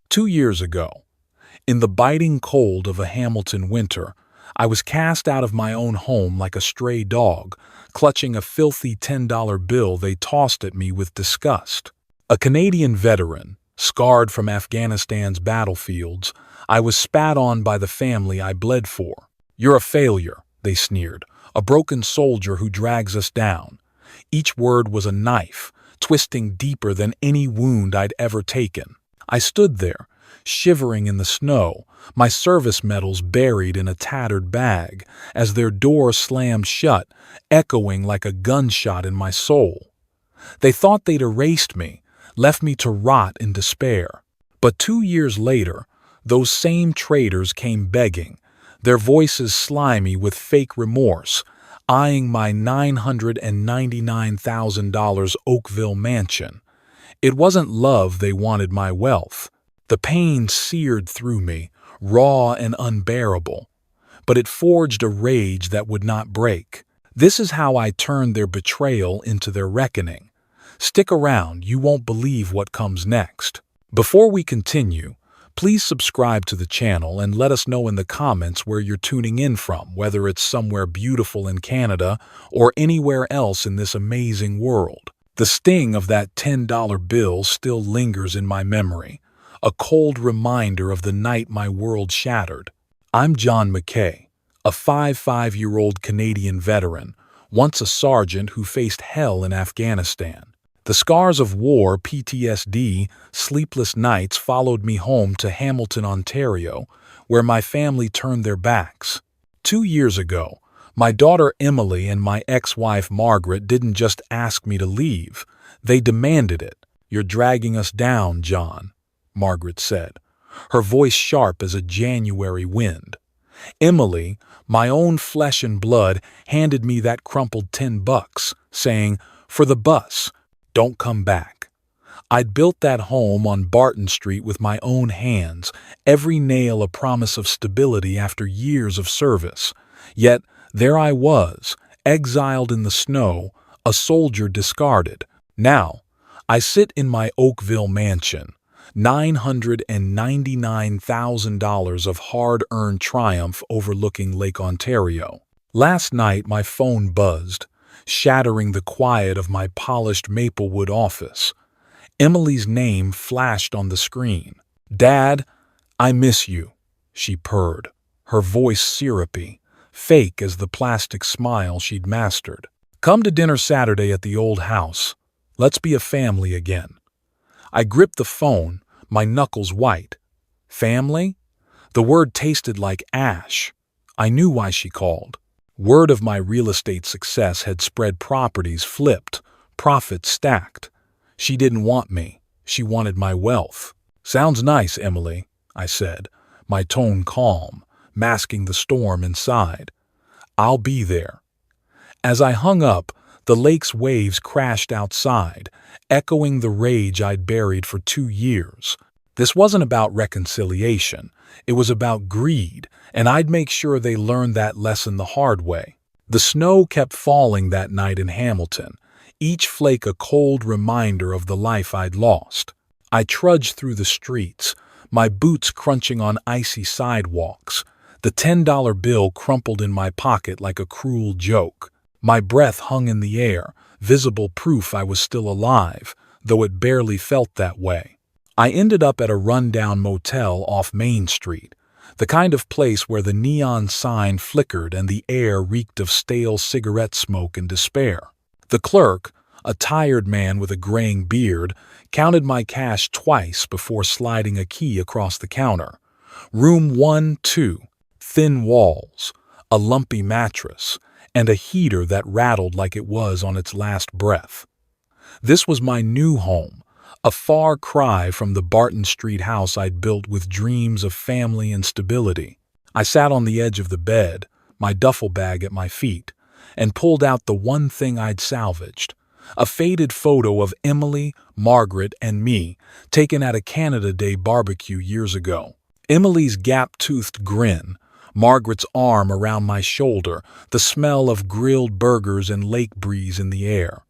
2 years ago, in the biting cold of a Hamilton winter, I was cast out of my own home like a stray dog, clutching a filthy $10 bill they tossed at me with disgust. A Canadian veteran, scarred from Afghanistan's battlefields, I was spat on by the family I bled for. "You're a failure," they sneered, "a broken soldier who drags us down." Each word was a knife, twisting deeper than any wound I'd ever taken. I stood there, shivering in the snow, my service medals buried in a tattered bag, as their door slammed shut, echoing like a gunshot in my soul. They thought they'd erased me, left me to rot in despair. But 2 years later, those same traitors came begging, their voices slimy with fake remorse, eyeing my $999,000 Oakville mansion. It wasn't love they wanted, my wealth. The pain seared through me, raw and unbearable, but it forged a rage that would not break. This is how I turned their betrayal into their reckoning. Stick around, you won't believe what comes next. Before we continue, please subscribe to the channel and let us know in the comments where you're tuning in from, whether it's somewhere beautiful in Canada or anywhere else in this amazing world. The sting of that $10 bill still lingers in my memory, a cold reminder of the night my world shattered. I'm John McKay, a 55-year-old Canadian veteran, once a sergeant who faced hell in Afghanistan. The scars of war, PTSD, sleepless nights followed me home to Hamilton, Ontario, where my family turned their backs. 2 years ago, my daughter Emily and my ex-wife Margaret didn't just ask me to leave, they demanded it. "You're dragging us down, John," Margaret said, her voice sharp as a January wind. Emily, my own flesh and blood, handed me that crumpled $10, saying, "For the bus, don't come back." I'd built that home on Barton Street with my own hands, every nail a promise of stability after years of service. Yet there I was, exiled in the snow, a soldier discarded. Now, I sit in my Oakville mansion, $999,000 of hard-earned triumph overlooking Lake Ontario. Last night my phone buzzed, shattering the quiet of my polished Maplewood office. Emily's name flashed on the screen. "Dad, I miss you," she purred, her voice syrupy, fake as the plastic smile she'd mastered. "Come to dinner Saturday at the old house. Let's be a family again." I gripped the phone, my knuckles white. Family? The word tasted like ash. I knew why she called. Word of my real estate success had spread, properties flipped, profits stacked. She didn't want me. She wanted my wealth. "Sounds nice, Emily," I said, my tone calm, masking the storm inside. "I'll be there." As I hung up, the lake's waves crashed outside, echoing the rage I'd buried for 2 years. This wasn't about reconciliation. It was about greed, and I'd make sure they learned that lesson the hard way. The snow kept falling that night in Hamilton, each flake a cold reminder of the life I'd lost. I trudged through the streets, my boots crunching on icy sidewalks, the $10 bill crumpled in my pocket like a cruel joke. My breath hung in the air, visible proof I was still alive, though it barely felt that way. I ended up at a rundown motel off Main Street, the kind of place where the neon sign flickered and the air reeked of stale cigarette smoke and despair. The clerk, a tired man with a graying beard, counted my cash twice before sliding a key across the counter. Room 1-2, thin walls, a lumpy mattress, and a heater that rattled like it was on its last breath. This was my new home, a far cry from the Barton Street house I'd built with dreams of family and stability. I sat on the edge of the bed, my duffel bag at my feet, and pulled out the one thing I'd salvaged, a faded photo of Emily, Margaret, and me, taken at a Canada Day barbecue years ago. Emily's gap-toothed grin, Margaret's arm around my shoulder, the smell of grilled burgers and lake breeze in the air.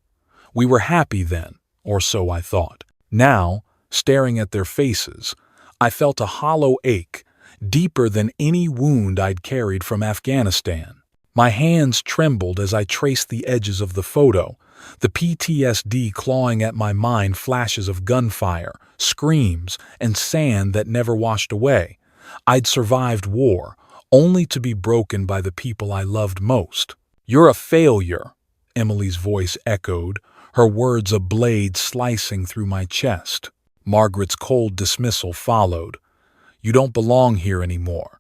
We were happy then, or so I thought. Now, staring at their faces, I felt a hollow ache, deeper than any wound I'd carried from Afghanistan. My hands trembled as I traced the edges of the photo, the PTSD clawing at my mind, flashes of gunfire, screams, and sand that never washed away. I'd survived war, only to be broken by the people I loved most. "You're a failure," Emily's voice echoed, her words a blade slicing through my chest. Margaret's cold dismissal followed. "You don't belong here anymore."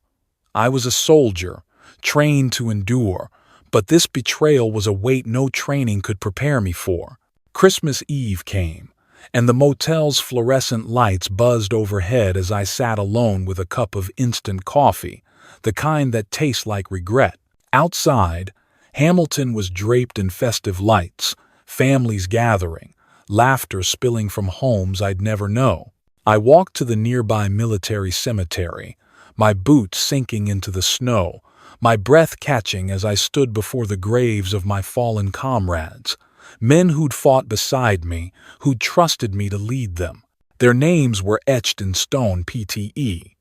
I was a soldier, trained to endure, but this betrayal was a weight no training could prepare me for. Christmas Eve came, and the motel's fluorescent lights buzzed overhead as I sat alone with a cup of instant coffee, the kind that tastes like regret. Outside, Hamilton was draped in festive lights, families gathering, laughter spilling from homes I'd never know. I walked to the nearby military cemetery, my boots sinking into the snow, my breath catching as I stood before the graves of my fallen comrades, men who'd fought beside me, who'd trusted me to lead them. Their names were etched in stone: PTE,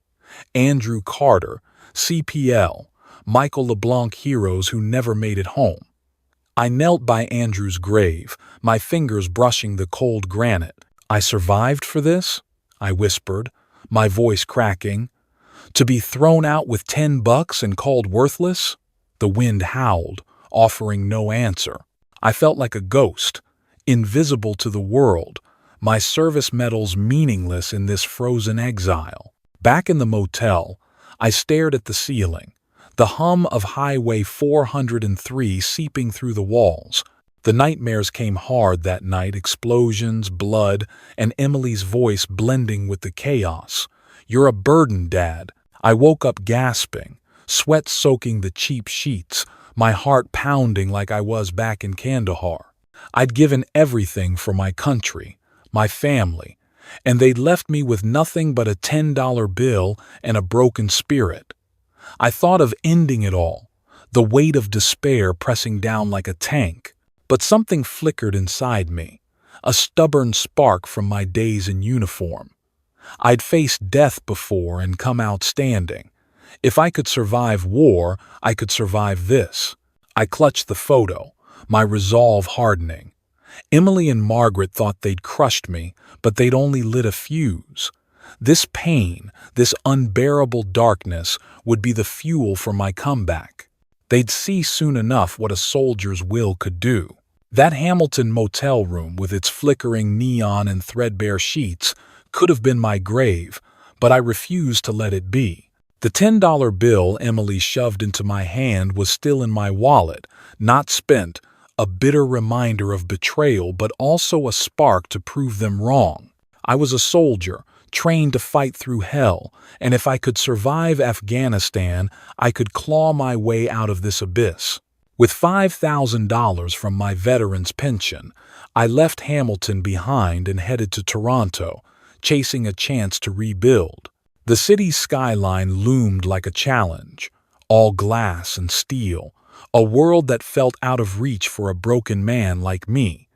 Andrew Carter, CPL, Michael LeBlanc, heroes who never made it home. I knelt by Andrew's grave, my fingers brushing the cold granite. "I survived for this?" I whispered, my voice cracking. "To be thrown out with $10 and called worthless?" The wind howled, offering no answer. I felt like a ghost, invisible to the world, my service medals meaningless in this frozen exile. Back in the motel, I stared at the ceiling, the hum of Highway 403 seeping through the walls. The nightmares came hard that night: explosions, blood, and Emily's voice blending with the chaos. "You're a burden, Dad." I woke up gasping, sweat soaking the cheap sheets, my heart pounding like I was back in Kandahar. I'd given everything for my country, my family, and they'd left me with nothing but a $10 bill and a broken spirit. I thought of ending it all, the weight of despair pressing down like a tank. But something flickered inside me, a stubborn spark from my days in uniform. I'd faced death before and come out standing. If I could survive war, I could survive this. I clutched the photo, my resolve hardening. Emily and Margaret thought they'd crushed me, but they'd only lit a fuse. This pain, this unbearable darkness, would be the fuel for my comeback. They'd see soon enough what a soldier's will could do. That Hamilton motel room, with its flickering neon and threadbare sheets, could have been my grave, but I refused to let it be. The $10 bill Emily shoved into my hand was still in my wallet, not spent, a bitter reminder of betrayal, but also a spark to prove them wrong. I was a soldier, trained to fight through hell, and if I could survive Afghanistan, I could claw my way out of this abyss. With $5,000 from my veteran's pension, I left Hamilton behind and headed to Toronto, chasing a chance to rebuild. The city's skyline loomed like a challenge, all glass and steel, a world that felt out of reach for a broken man like me.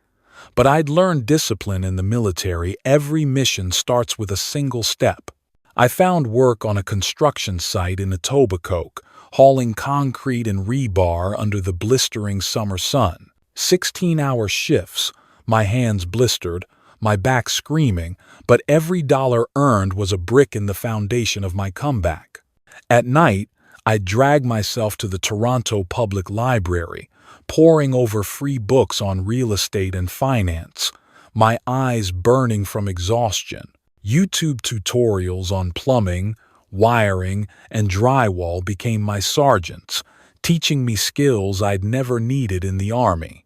But I'd learned discipline in the military. Every mission starts with a single step. I found work on a construction site in Etobicoke, hauling concrete and rebar under the blistering summer sun. 16-hour shifts, my hands blistered, my back screaming, but every dollar earned was a brick in the foundation of my comeback. At night, I'd drag myself to the Toronto Public Library, poring over free books on real estate and finance, my eyes burning from exhaustion. YouTube tutorials on plumbing, wiring, and drywall became my sergeants, teaching me skills I'd never needed in the Army.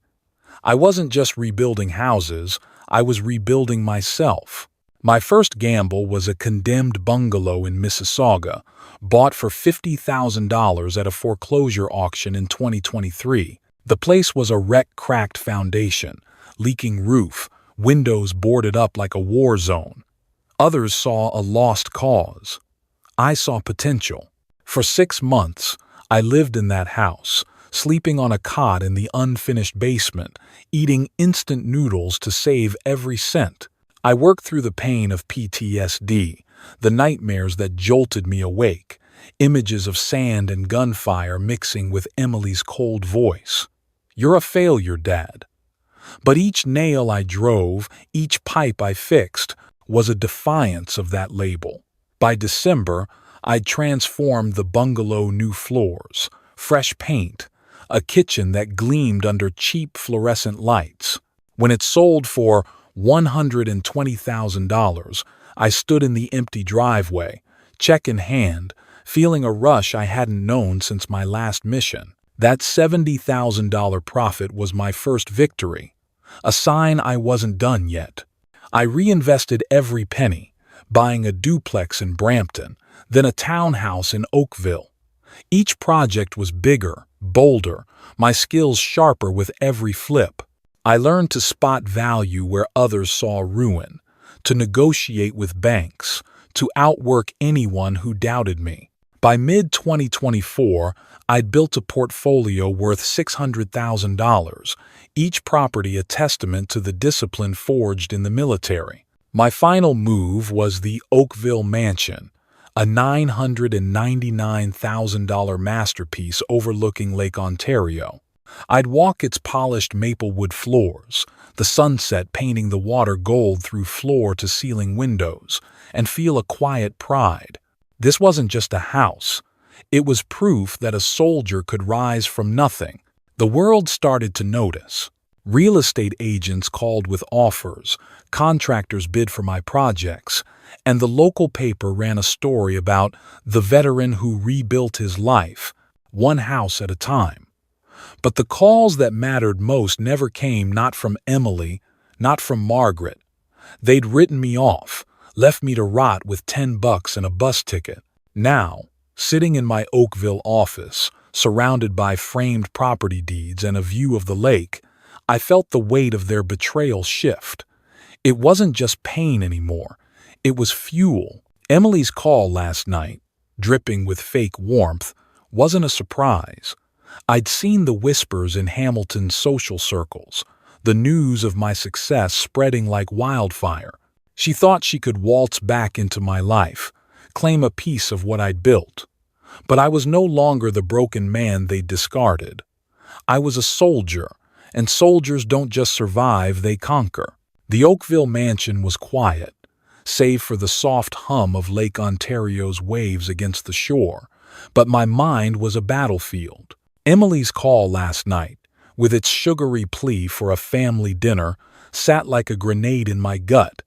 I wasn't just rebuilding houses, I was rebuilding myself. My first gamble was a condemned bungalow in Mississauga, bought for $50,000 at a foreclosure auction in 2023. The place was a wreck-cracked foundation, leaking roof, windows boarded up like a war zone. Others saw a lost cause. I saw potential. For 6 months, I lived in that house, sleeping on a cot in the unfinished basement, eating instant noodles to save every cent. I worked through the pain of PTSD, the nightmares that jolted me awake, images of sand and gunfire mixing with Emily's cold voice. "You're a failure, Dad." But each nail I drove, each pipe I fixed, was a defiance of that label. By December, I'd transformed the bungalow, new floors, fresh paint, a kitchen that gleamed under cheap fluorescent lights. When it sold for $120,000, I stood in the empty driveway, check in hand, feeling a rush I hadn't known since my last mission. That $70,000 profit was my first victory, a sign I wasn't done yet. I reinvested every penny, buying a duplex in Brampton, then a townhouse in Oakville. Each project was bigger, bolder, my skills sharper with every flip. I learned to spot value where others saw ruin, to negotiate with banks, to outwork anyone who doubted me. By mid-2024, I'd built a portfolio worth $600,000, each property a testament to the discipline forged in the military. My final move was the Oakville mansion, a $999,000 masterpiece overlooking Lake Ontario. I'd walk its polished maplewood floors, the sunset painting the water gold through floor-to-ceiling windows, and feel a quiet pride. This wasn't just a house. It was proof that a soldier could rise from nothing. The world started to notice. Real estate agents called with offers, contractors bid for my projects, and the local paper ran a story about the veteran who rebuilt his life, one house at a time. But the calls that mattered most never came, not from Emily, not from Margaret. They'd written me off, left me to rot with $10 and a bus ticket. Now, sitting in my Oakville office, surrounded by framed property deeds and a view of the lake, I felt the weight of their betrayal shift. It wasn't just pain anymore. It was fuel. Emily's call last night, dripping with fake warmth, wasn't a surprise. I'd seen the whispers in Hamilton's social circles, the news of my success spreading like wildfire. She thought she could waltz back into my life, claim a piece of what I'd built. But I was no longer the broken man they'd discarded. I was a soldier, and soldiers don't just survive, they conquer. The Oakville mansion was quiet, save for the soft hum of Lake Ontario's waves against the shore, but my mind was a battlefield. Emily's call last night, with its sugary plea for a family dinner, sat like a grenade in my gut.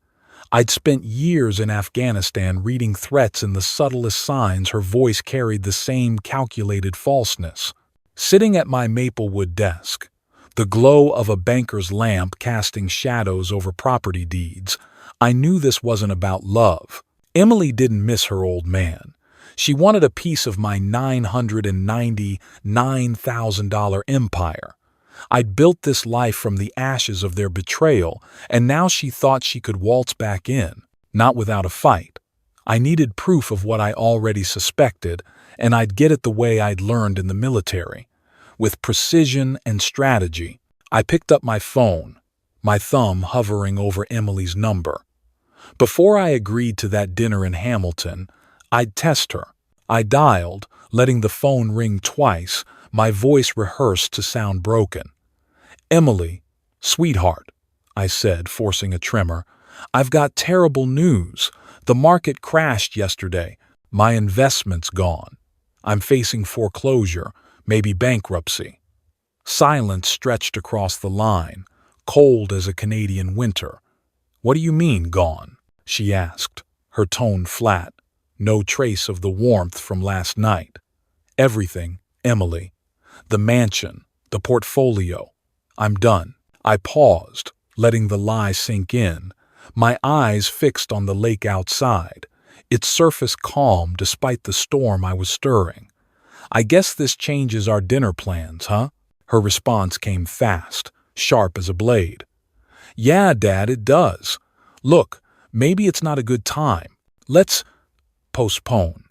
I'd spent years in Afghanistan reading threats in the subtlest signs. Her voice carried the same calculated falseness. Sitting at my maplewood desk, the glow of a banker's lamp casting shadows over property deeds, I knew this wasn't about love. Emily didn't miss her old man. She wanted a piece of my $999,000 empire. I'd built this life from the ashes of their betrayal, and now she thought she could waltz back in, not without a fight. I needed proof of what I already suspected, and I'd get it the way I'd learned in the military. With precision and strategy, I picked up my phone, my thumb hovering over Emily's number. Before I agreed to that dinner in Hamilton, I'd test her. I dialed, letting the phone ring twice, my voice rehearsed to sound broken. "Emily, sweetheart," I said, forcing a tremor, "I've got terrible news. The market crashed yesterday. My investment's gone. I'm facing foreclosure, maybe bankruptcy." Silence stretched across the line, cold as a Canadian winter. "What do you mean, gone?" she asked, her tone flat, no trace of the warmth from last night. "Everything, Emily. The mansion, the portfolio. I'm done." I paused, letting the lie sink in, my eyes fixed on the lake outside, its surface calm despite the storm I was stirring. "I guess this changes our dinner plans, huh?" Her response came fast, sharp as a blade. "Yeah, Dad, it does. Look, maybe it's not a good time. Let's postpone."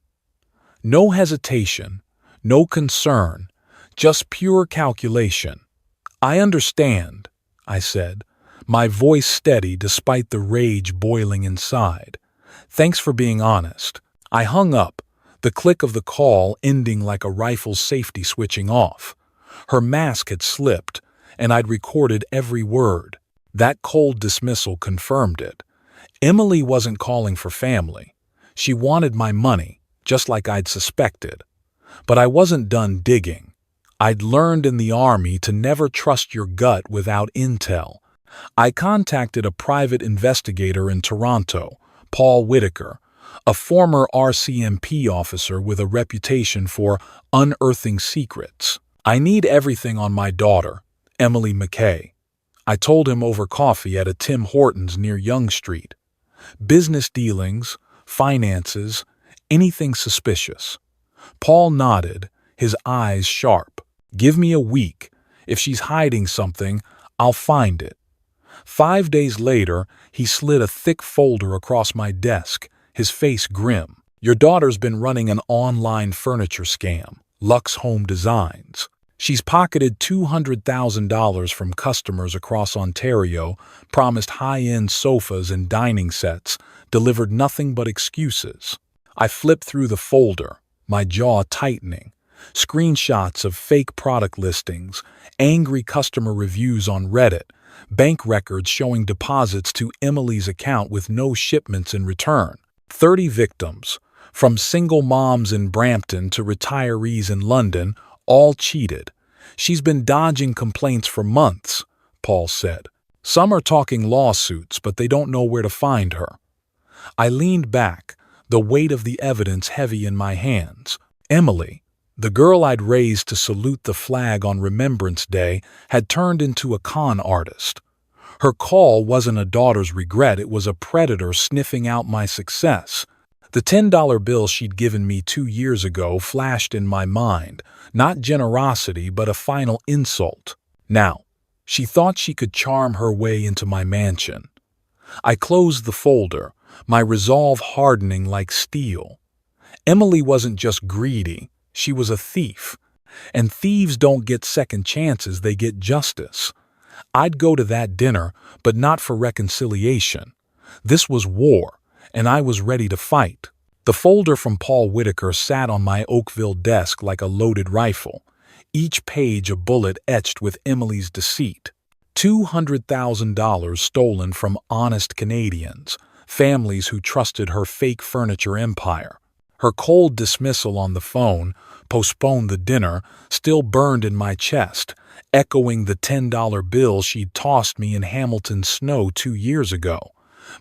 No hesitation, no concern, just pure calculation. "I understand," I said, my voice steady despite the rage boiling inside. Thanks for being honest. I hung up, the click of the call ending like a rifle's safety switching off. Her mask had slipped, and I'd recorded every word. That cold dismissal confirmed it. Emily wasn't calling for family. She wanted my money, just like I'd suspected. But I wasn't done digging. I'd learned in the Army to never trust your gut without intel. I contacted a private investigator in Toronto, Paul Whitaker, a former RCMP officer with a reputation for unearthing secrets. I need everything on my daughter, Emily McKay. I told him over coffee at a Tim Hortons near Yonge Street. Business dealings, finances, anything suspicious. Paul nodded, his eyes sharp. Give me a week. If she's hiding something, I'll find it. 5 days later, he slid a thick folder across my desk, his face grim. Your daughter's been running an online furniture scam, Lux Home Designs. She's pocketed $200,000 from customers across Ontario, promised high-end sofas and dining sets, delivered nothing but excuses. I flipped through the folder, my jaw tightening. Screenshots of fake product listings, angry customer reviews on Reddit, bank records showing deposits to Emily's account with no shipments in return. 30 victims, from single moms in Brampton to retirees in London, all cheated. She's been dodging complaints for months, Paul said. Some are talking lawsuits, but they don't know where to find her. I leaned back, the weight of the evidence heavy in my hands. Emily, the girl I'd raised to salute the flag on Remembrance Day, had turned into a con artist. Her call wasn't a daughter's regret, it was a predator sniffing out my success. The $10 bill she'd given me 2 years ago flashed in my mind, not generosity but a final insult. Now, she thought she could charm her way into my mansion. I closed the folder, my resolve hardening like steel. Emily wasn't just greedy, she was a thief. And thieves don't get second chances, they get justice. I'd go to that dinner, but not for reconciliation. This was war, and I was ready to fight. The folder from Paul Whitaker sat on my Oakville desk like a loaded rifle, each page a bullet etched with Emily's deceit. $200,000 stolen from honest Canadians, families who trusted her fake furniture empire. Her cold dismissal on the phone, postponed the dinner, still burned in my chest, echoing the $10 bill she'd tossed me in Hamilton's snow 2 years ago.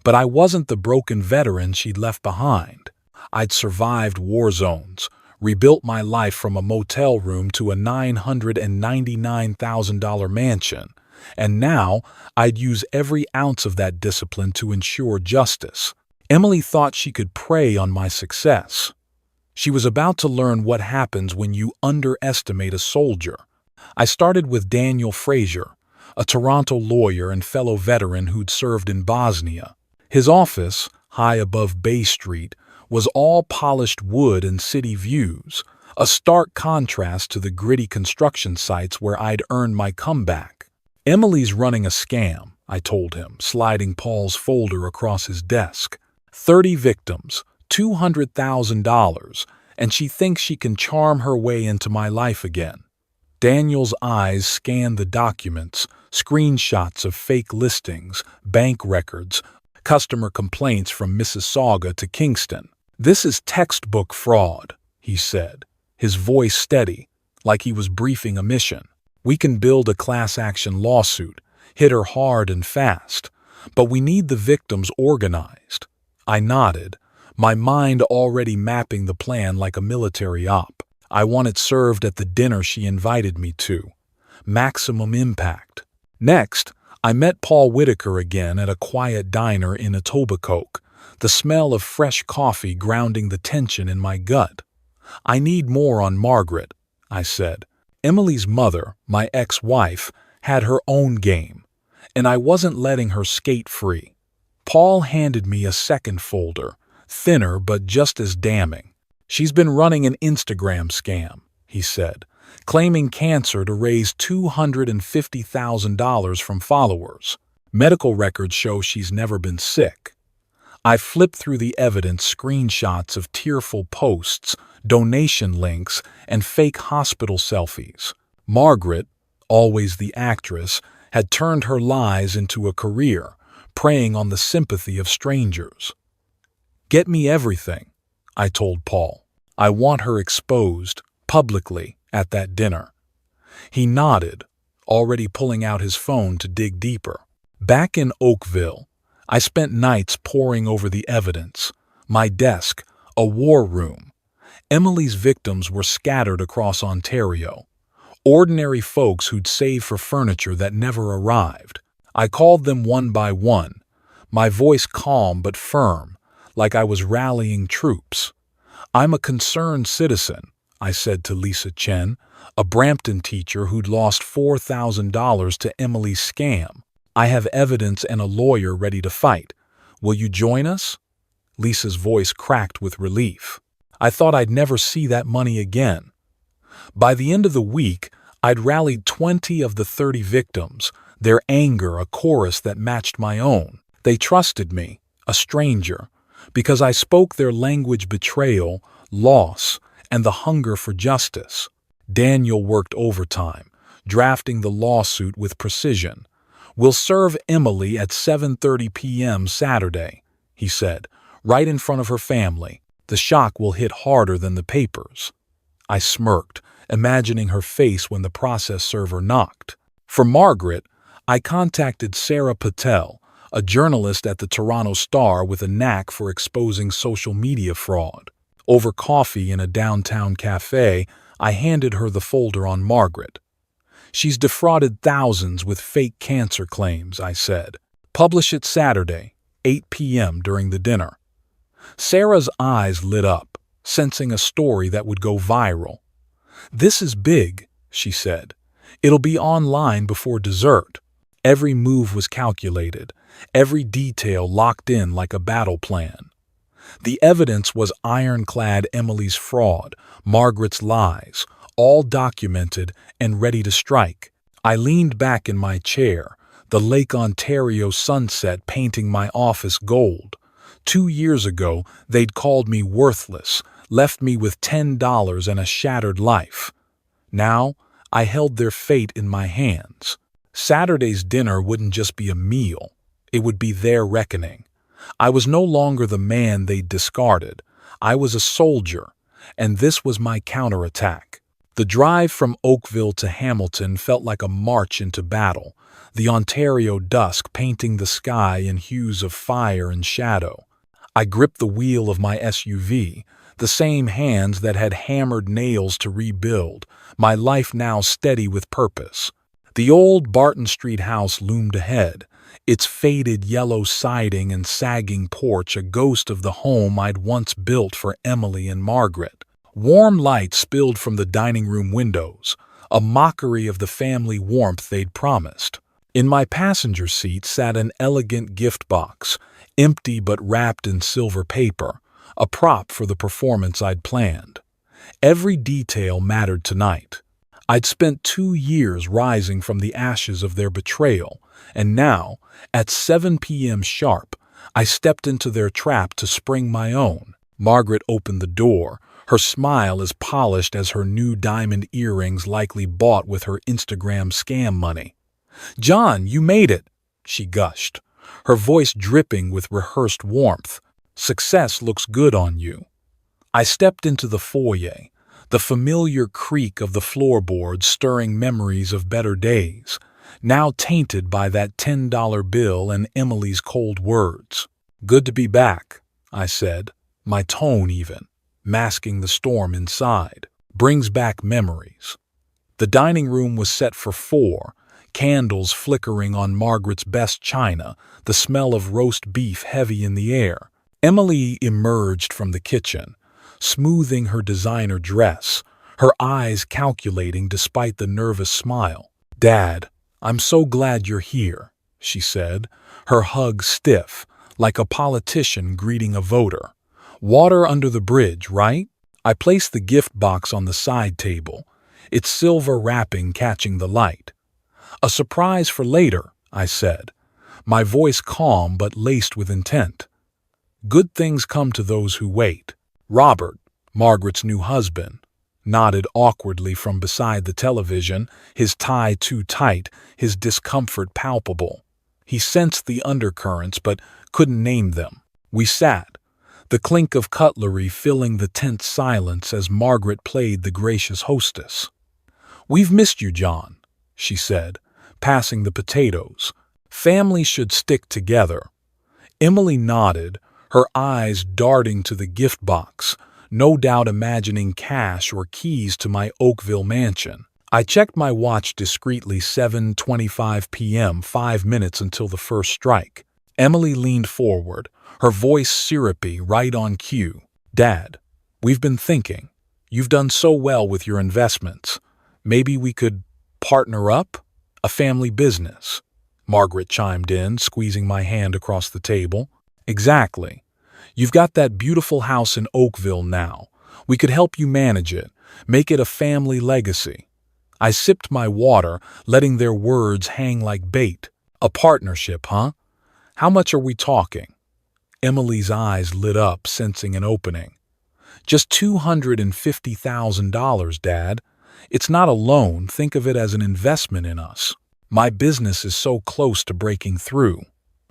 But I wasn't the broken veteran she'd left behind. I'd survived war zones, rebuilt my life from a motel room to a $999,000 mansion, and now I'd use every ounce of that discipline to ensure justice. Emily thought she could prey on my success. She was about to learn what happens when you underestimate a soldier. I started with Daniel Fraser, a Toronto lawyer and fellow veteran who'd served in Bosnia. His office, high above Bay Street, was all polished wood and city views, a stark contrast to the gritty construction sites where I'd earned my comeback. Emily's running a scam, I told him, sliding Paul's folder across his desk. 30 victims, $200,000, and she thinks she can charm her way into my life again. Daniel's eyes scanned the documents, screenshots of fake listings, bank records, customer complaints from Mississauga to Kingston. This is textbook fraud, he said, his voice steady, like he was briefing a mission. We can build a class action lawsuit, hit her hard and fast, but we need the victims organized. I nodded, my mind already mapping the plan like a military op. I want it served at the dinner she invited me to. Maximum impact. Next, I met Paul Whitaker again at a quiet diner in Etobicoke, the smell of fresh coffee grounding the tension in my gut. I need more on Margaret, I said. Emily's mother, my ex-wife, had her own game, and I wasn't letting her skate free. Paul handed me a second folder, thinner but just as damning. She's been running an Instagram scam, he said, claiming cancer to raise $250,000 from followers. Medical records show she's never been sick. I flipped through the evidence, screenshots of tearful posts, donation links, and fake hospital selfies. Margaret, always the actress, had turned her lies into a career, preying on the sympathy of strangers. "Get me everything," I told Paul. "I want her exposed, publicly, at that dinner." He nodded, already pulling out his phone to dig deeper. Back in Oakville, I spent nights poring over the evidence. My desk, a war room. Emily's victims were scattered across Ontario. Ordinary folks who'd saved for furniture that never arrived. I called them one by one, my voice calm but firm, like I was rallying troops. "I'm a concerned citizen," I said to Lisa Chen, a Brampton teacher who'd lost $4,000 to Emily's scam. "I have evidence and a lawyer ready to fight. Will you join us?" Lisa's voice cracked with relief. I thought I'd never see that money again. By the end of the week, I'd rallied 20 of the 30 victims, their anger a chorus that matched my own. They trusted me, a stranger, because I spoke their language: betrayal, loss, and the hunger for justice. Daniel worked overtime, drafting the lawsuit with precision. "We'll serve Emily at 7:30 p.m. Saturday," he said, "right in front of her family. The shock will hit harder than the papers." I smirked, imagining her face when the process server knocked. For Margaret, I contacted Sarah Patel, a journalist at the Toronto Star with a knack for exposing social media fraud. Over coffee in a downtown cafe, I handed her the folder on Margaret. "She's defrauded thousands with fake cancer claims," I said. "Publish it Saturday, 8 p.m. during the dinner." Sarah's eyes lit up, sensing a story that would go viral. "This is big," she said. "It'll be online before dessert." Every move was calculated, every detail locked in like a battle plan. The evidence was ironclad: Emily's fraud, Margaret's lies, all documented and ready to strike. I leaned back in my chair, the Lake Ontario sunset painting my office gold. 2 years ago, they'd called me worthless, left me with $10 and a shattered life. Now, I held their fate in my hands. Saturday's dinner wouldn't just be a meal, it would be their reckoning. I was no longer the man they'd discarded. I was a soldier, and this was my counterattack. The drive from Oakville to Hamilton felt like a march into battle, the Ontario dusk painting the sky in hues of fire and shadow. I gripped the wheel of my SUV, the same hands that had hammered nails to rebuild, my life now steady with purpose. The old Barton Street house loomed ahead, its faded yellow siding and sagging porch a ghost of the home I'd once built for Emily and Margaret. Warm light spilled from the dining room windows, a mockery of the family warmth they'd promised. In my passenger seat sat an elegant gift box, empty but wrapped in silver paper, a prop for the performance I'd planned. Every detail mattered tonight. I'd spent 2 years rising from the ashes of their betrayal, and now, at 7 p.m. sharp, I stepped into their trap to spring my own. Margaret opened the door, her smile as polished as her new diamond earrings likely bought with her Instagram scam money. "John, you made it," she gushed, her voice dripping with rehearsed warmth. "Success looks good on you." I stepped into the foyer, the familiar creak of the floorboards stirring memories of better days, now tainted by that $10 bill and Emily's cold words. "Good to be back," I said, my tone even, masking the storm inside. "Brings back memories." The dining room was set for 4, candles flickering on Margaret's best china, the smell of roast beef heavy in the air. Emily emerged from the kitchen, smoothing her designer dress, her eyes calculating despite the nervous smile. "Dad, I'm so glad you're here," she said, her hug stiff, like a politician greeting a voter. "Water under the bridge, right?" I placed the gift box on the side table, its silver wrapping catching the light. "A surprise for later," I said, my voice calm but laced with intent. Good things come to those who wait. Robert, Margaret's new husband, nodded awkwardly from beside the television, his tie too tight, his discomfort palpable. He sensed the undercurrents but couldn't name them. We sat, the clink of cutlery filling the tense silence as Margaret played the gracious hostess. "We've missed you, John," she said, passing the potatoes. "Families should stick together." Emily nodded, her eyes darting to the gift box, no doubt imagining cash or keys to my Oakville mansion. I checked my watch discreetly. 7:25 p.m., 5 minutes until the first strike. Emily leaned forward, her voice syrupy, right on cue. "Dad, we've been thinking. You've done so well with your investments. Maybe we could partner up? A family business." Margaret chimed in, squeezing my hand across the table. "Exactly. You've got that beautiful house in Oakville now. We could help you manage it, make it a family legacy." I sipped my water, letting their words hang like bait. "A partnership, huh? How much are we talking?" Emily's eyes lit up, sensing an opening. "Just $250,000, Dad. It's not a loan. Think of it as an investment in us. My business is so close to breaking through."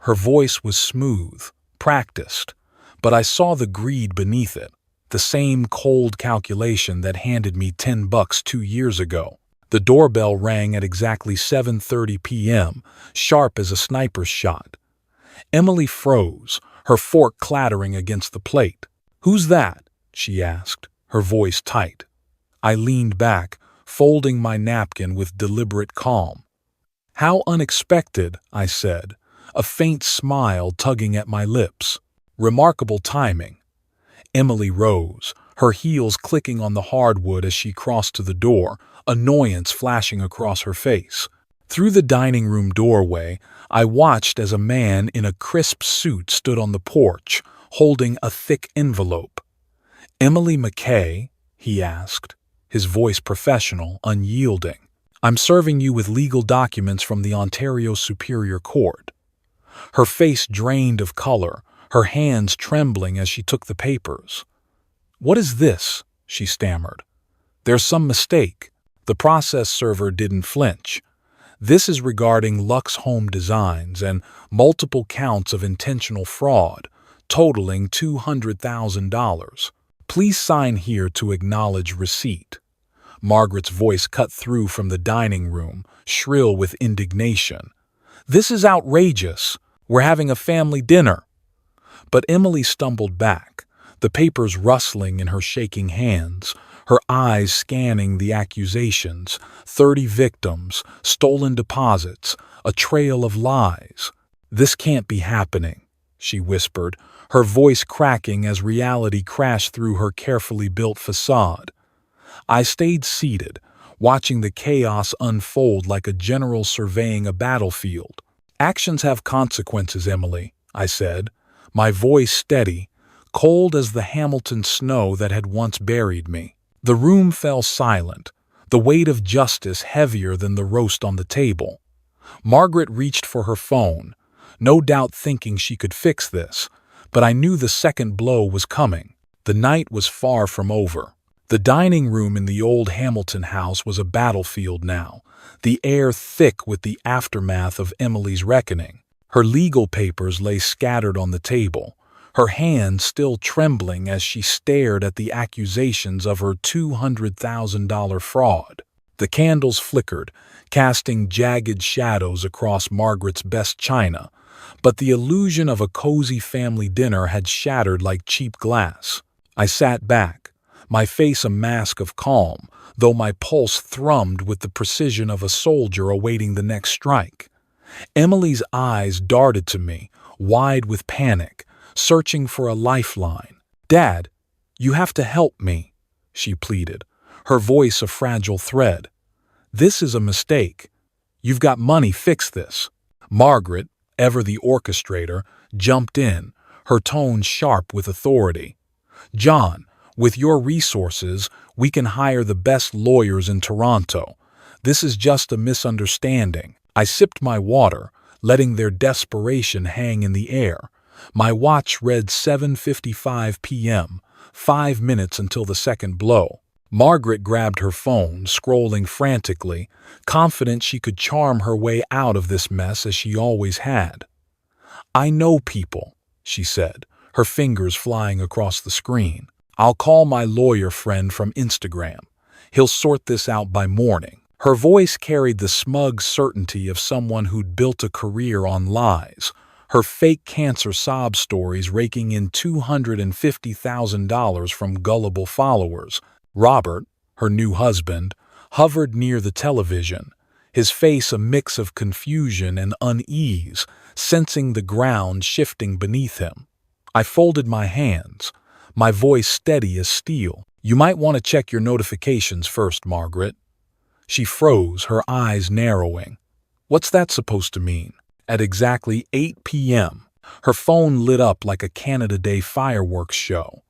Her voice was smooth, practiced, but I saw the greed beneath it, the same cold calculation that handed me $10 2 years ago. The doorbell rang at exactly 7:30 p.m., sharp as a sniper's shot. Emily froze, her fork clattering against the plate. "Who's that?" she asked, her voice tight. I leaned back, folding my napkin with deliberate calm. "How unexpected," I said, a faint smile tugging at my lips. "Remarkable timing." Emily rose, her heels clicking on the hardwood as she crossed to the door, annoyance flashing across her face. Through the dining room doorway, I watched as a man in a crisp suit stood on the porch, holding a thick envelope. "Emily McKay?" he asked, his voice professional, unyielding. "I'm serving you with legal documents from the Ontario Superior Court." Her face drained of color, her hands trembling as she took the papers. "What is this?" she stammered. "There's some mistake." The process server didn't flinch. "This is regarding Lux Home Designs and multiple counts of intentional fraud, totaling $200,000. Please sign here to acknowledge receipt." Margaret's voice cut through from the dining room, shrill with indignation. "This is outrageous. We're having a family dinner." But Emily stumbled back, the papers rustling in her shaking hands, her eyes scanning the accusations, 30 victims, stolen deposits, a trail of lies. "This can't be happening," she whispered, her voice cracking as reality crashed through her carefully built facade. I stayed seated, watching the chaos unfold like a general surveying a battlefield. "Actions have consequences, Emily," I said, my voice steady, cold as the Hamilton snow that had once buried me. The room fell silent, the weight of justice heavier than the roast on the table. Margaret reached for her phone, no doubt thinking she could fix this, but I knew the second blow was coming. The night was far from over. The dining room in the old Hamilton house was a battlefield now, the air thick with the aftermath of Emily's reckoning. Her legal papers lay scattered on the table, her hands still trembling as she stared at the accusations of her $200,000 fraud. The candles flickered, casting jagged shadows across Margaret's best china, but the illusion of a cozy family dinner had shattered like cheap glass. I sat back, my face a mask of calm, though my pulse thrummed with the precision of a soldier awaiting the next strike. Emily's eyes darted to me, wide with panic, searching for a lifeline. "Dad, you have to help me," she pleaded, her voice a fragile thread. "This is a mistake. You've got money, fix this." Margaret, ever the orchestrator, jumped in, her tone sharp with authority. "John, with your resources, we can hire the best lawyers in Toronto. This is just a misunderstanding." I sipped my water, letting their desperation hang in the air. My watch read 7:55 p.m., 5 minutes until the second blow. Margaret grabbed her phone, scrolling frantically, confident she could charm her way out of this mess as she always had. "I know people," she said, her fingers flying across the screen. "I'll call my lawyer friend from Instagram. He'll sort this out by morning." Her voice carried the smug certainty of someone who'd built a career on lies, her fake cancer sob stories raking in $250,000 from gullible followers. Robert, her new husband, hovered near the television, his face a mix of confusion and unease, sensing the ground shifting beneath him. I folded my hands, my voice steady as steel. "You might want to check your notifications first, Margaret." She froze, her eyes narrowing. "What's that supposed to mean?" At exactly 8 p.m., her phone lit up like a Canada Day fireworks show.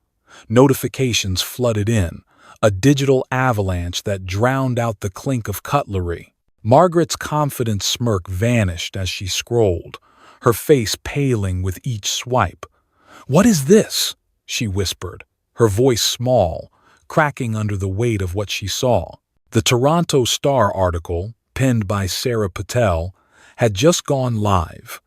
Notifications flooded in, a digital avalanche that drowned out the clink of cutlery. Margaret's confident smirk vanished as she scrolled, her face paling with each swipe. "What is this?" she whispered, her voice small, cracking under the weight of what she saw. The Toronto Star article, penned by Sarah Patel, had just gone live.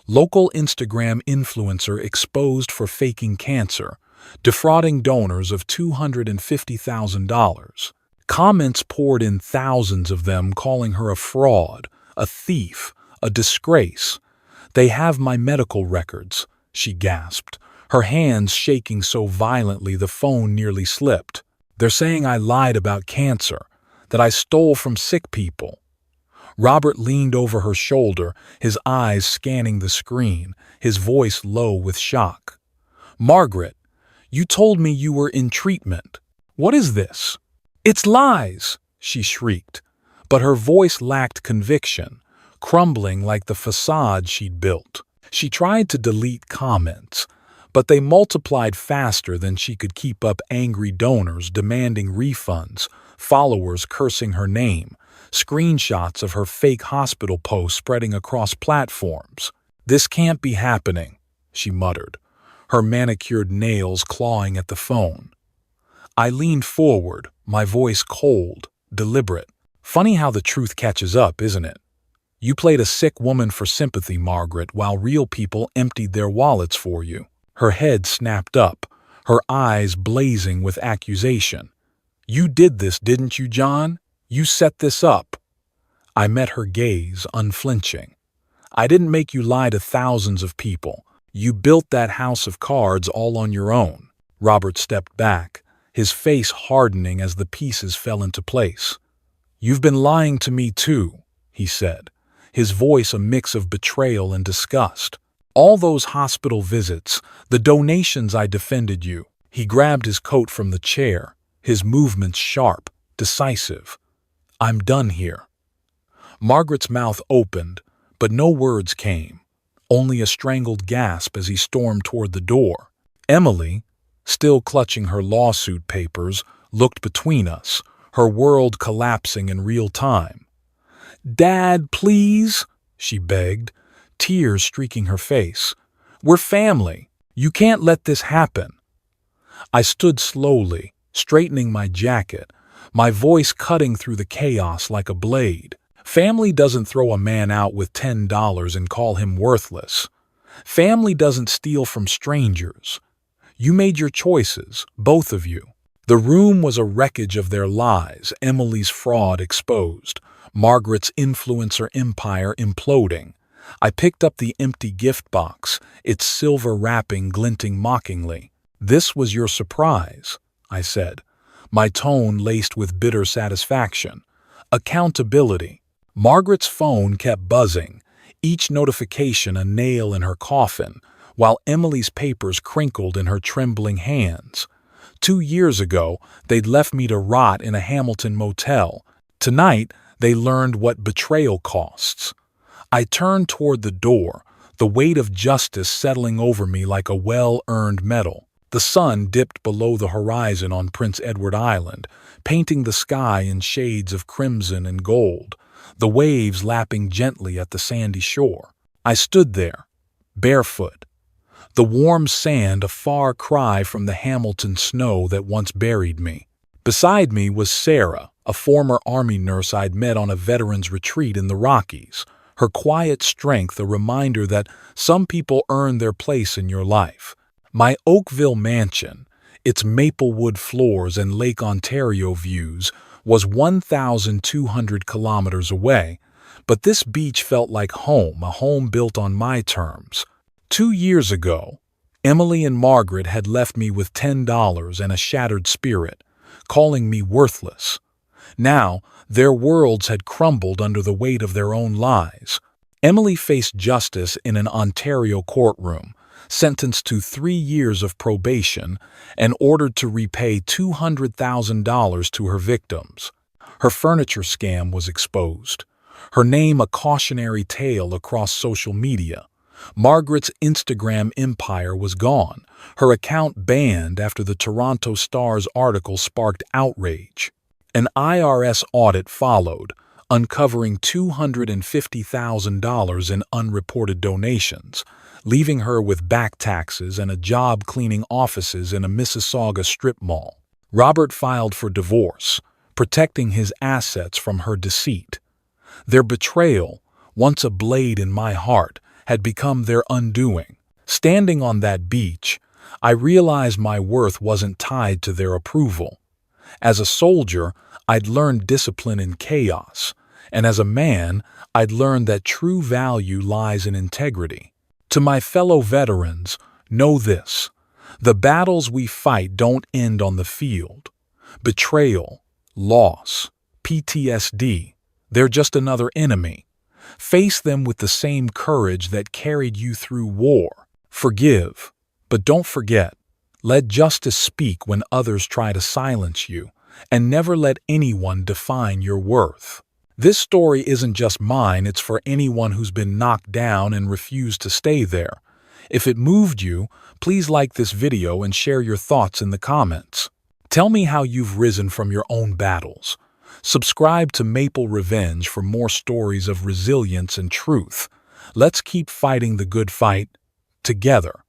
Local Instagram influencer exposed for faking cancer, defrauding donors of $250,000. Comments poured in, thousands of them calling her a fraud, a thief, a disgrace. "They have my medical records," she gasped, her hands shaking so violently the phone nearly slipped. "They're saying I lied about cancer, that I stole from sick people." Robert leaned over her shoulder, his eyes scanning the screen, his voice low with shock. "Margaret, you told me you were in treatment. What is this?" "It's lies!" she shrieked, but her voice lacked conviction, crumbling like the facade she'd built. She tried to delete comments, but they multiplied faster than she could keep up. Angry donors demanding refunds, followers cursing her name, screenshots of her fake hospital posts spreading across platforms. "This can't be happening," she muttered, her manicured nails clawing at the phone. I leaned forward, my voice cold, deliberate. "Funny how the truth catches up, isn't it? You played a sick woman for sympathy, Margaret, while real people emptied their wallets for you." Her head snapped up, her eyes blazing with accusation. "You did this, didn't you, John? You set this up." I met her gaze, unflinching. "I didn't make you lie to thousands of people. You built that house of cards all on your own." Robert stepped back, his face hardening as the pieces fell into place. "You've been lying to me too," he said, his voice a mix of betrayal and disgust. "All those hospital visits, the donations I defended you." He grabbed his coat from the chair, his movements sharp, decisive. "I'm done here." Margaret's mouth opened, but no words came, only a strangled gasp as he stormed toward the door. Emily, still clutching her lawsuit papers, looked between us, her world collapsing in real time. "Dad, please," she begged, tears streaking her face. "We're family. You can't let this happen." I stood slowly, straightening my jacket, my voice cutting through the chaos like a blade. Family doesn't throw a man out with $10 and call him worthless. Family doesn't steal from strangers. You made your choices, both of you. The room was a wreckage of their lies, Emily's fraud exposed, Margaret's influencer empire imploding. I picked up the empty gift box, its silver wrapping glinting mockingly. "This was your surprise," I said, my tone laced with bitter satisfaction. "Accountability." Margaret's phone kept buzzing, each notification a nail in her coffin, while Emily's papers crinkled in her trembling hands. 2 years ago, they'd left me to rot in a Hamilton motel. Tonight, they learned what betrayal costs. I turned toward the door, the weight of justice settling over me like a well-earned medal. The sun dipped below the horizon on Prince Edward Island, painting the sky in shades of crimson and gold, the waves lapping gently at the sandy shore. I stood there, barefoot, The warm sand a far cry from the Hamilton snow that once buried me. Beside me was Sarah, a former Army nurse I'd met on a veterans retreat in the Rockies, her quiet strength a reminder that some people earn their place in your life. My Oakville mansion, its maple wood floors and Lake Ontario views, was 1,200 kilometers away, but this beach felt like home, a home built on my terms. 2 years ago, Emily and Margaret had left me with $10 and a shattered spirit, calling me worthless. Now, their worlds had crumbled under the weight of their own lies. Emily faced justice in an Ontario courtroom, sentenced to 3 years of probation, and ordered to repay $200,000 to her victims. Her furniture scam was exposed, her name a cautionary tale across social media. Margaret's Instagram empire was gone, her account banned after the Toronto Star's article sparked outrage. An IRS audit followed, uncovering $250,000 in unreported donations, leaving her with back taxes and a job cleaning offices in a Mississauga strip mall. Robert filed for divorce, protecting his assets from her deceit. Their betrayal, once a blade in my heart, had become their undoing. Standing on that beach, I realized my worth wasn't tied to their approval. As a soldier, I'd learned discipline in chaos, and as a man, I'd learned that true value lies in integrity. To my fellow veterans, know this: the battles we fight don't end on the field. Betrayal, loss, PTSD, they're just another enemy. Face them with the same courage that carried you through war. Forgive, but don't forget. Let justice speak when others try to silence you, and never let anyone define your worth. This story isn't just mine, it's for anyone who's been knocked down and refused to stay there. If it moved you, please like this video and share your thoughts in the comments. Tell me how you've risen from your own battles. Subscribe to Maple Revenge for more stories of resilience and truth. Let's keep fighting the good fight together.